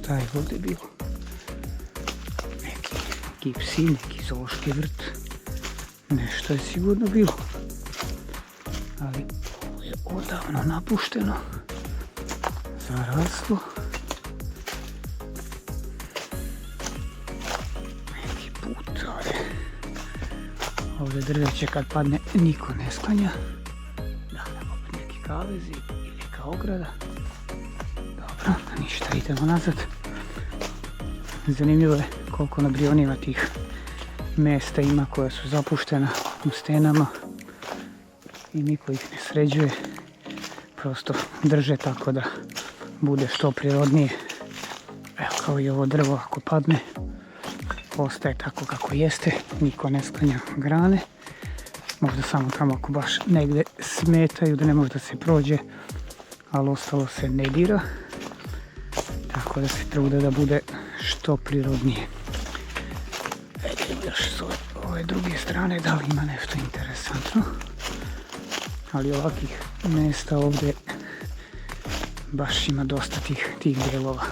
šta je ovdje bilo. Neki gipsi, neki zoološki vrt. Nešto je sigurno bilo. Ali ovo je odavno napušteno. Zaraslo. Neki put, ali ovdje drveće kad padne niko ne sklanja. Da, opet neki kavezi ili neka ograda. Dobro, ništa, idemo nazad. Zanimljivo je koliko na Brionima tih mjesta ima koja su zapuštena u stenama i niko ih ne sređuje. Prosto drže tako da bude što prirodnije. Evo, kao i ovo drvo, ako padne ostaje tako kako jeste, niko ne sklanja grane. Možda samo tamo ako baš negdje smetaju da ne može da se prođe, ali ostalo se ne dira. Tako da se trude da bude što prirodnije. Vidimo još s ove druge strane da li ima nešto interesantno. Ali ovakvih mjesta ovdje baš ima dosta tih dijelova.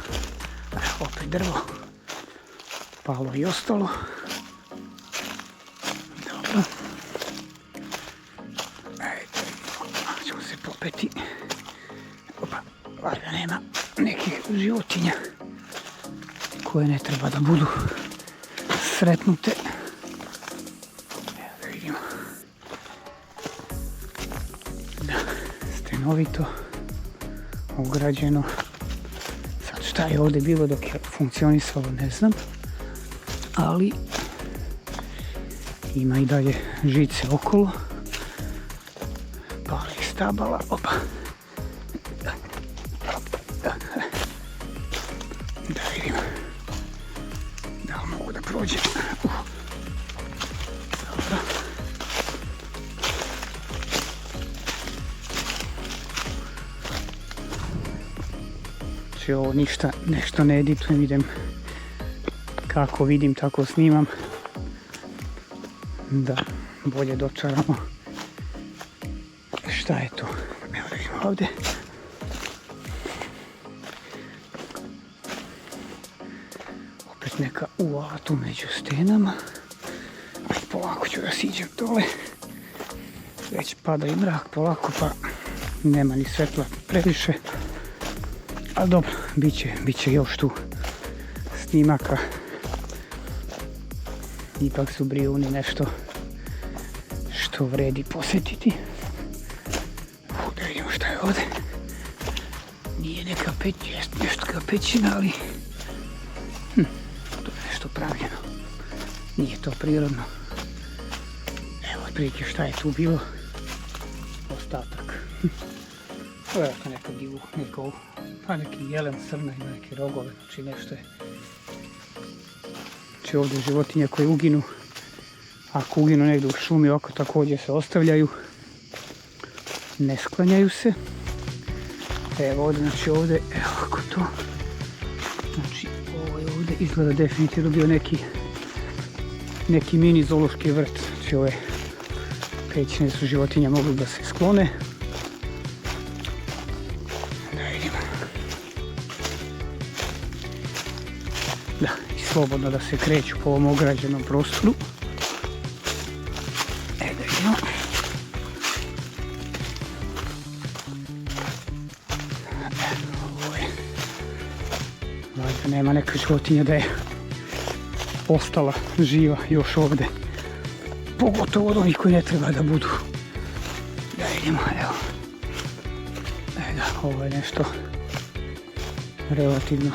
Opet drvo. Palo i ostalo. Dobro. Ajde, ćemo se popeti. Opa, valjda nema nekih životinja koje ne treba da budu sretnute. Evo da vidimo. Da, stenovito, ugrađeno. Sad šta je ovdje bilo dok je funkcionisalo ne znam. Ali ima i dalje žice okolo. Pali stabala. Opa. Da vidim. Da li mogu da prođem. Dobro. Znači ovo ništa, nešto ne editujem, idem kako vidim, tako snimam. Da bolje dočaramo šta je to. Evo da vidimo ovdje. Opet neka uvala tu među stenama. Ajde, polako ću da siđem dole. Već pada i mrak polako, pa nema ni svetla previše. Ali dobro, bit će još tu snimaka. Ipak su Brioni nešto što vredi posjetiti. Da vidimo šta je ovdje. Nije neka nešto pećina, ali to je nešto pravljeno. Nije to prirodno. Evo otprilike šta je tu bilo. Ostatak. Vjerojatno neka divu, neki jelen, srna ima neke rogove, znači nešto je. Znači ovdje životinje koje uginu, ako uginu negdje u šumi oko također se ostavljaju, ne sklanjaju se. Evo ovdje, znači ovdje, evo kako to, znači ovo je ovdje izgleda definitivno bio neki mini zoološki vrt, znači ove pećine su životinja mogli da se sklone. Da, i slobodno da se kreću po ovom ograđenom prostoru. Da vidimo. Ovo je. Valjda nema neka životinja da je ostala živa još ovdje. Pogotovo od onih koji ne treba da budu. Da vidimo, evo. Da, ovo je nešto relativno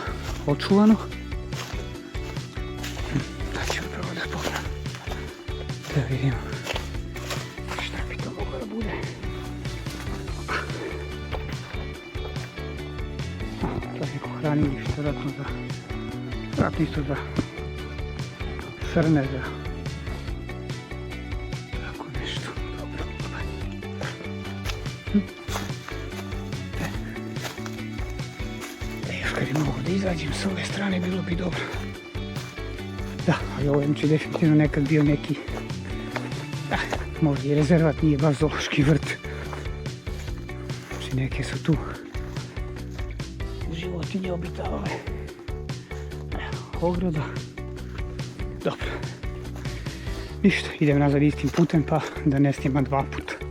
očuvano. Da vidimo šta bi to moglo da bude. To je neko hranilište, vjerojatno isto za srne, za tako nešto. Dobro. Još kad je mogu da izađem s ove strane, bilo bi dobro. Da, ali ovo je definitivno nekad bio neki, možda i rezervat, nije baš zoološki vrt. Znači neke su tu životinje obitavale. ograda. Dobro. Ništa, idem nazad istim putem pa da ne snimam dva puta.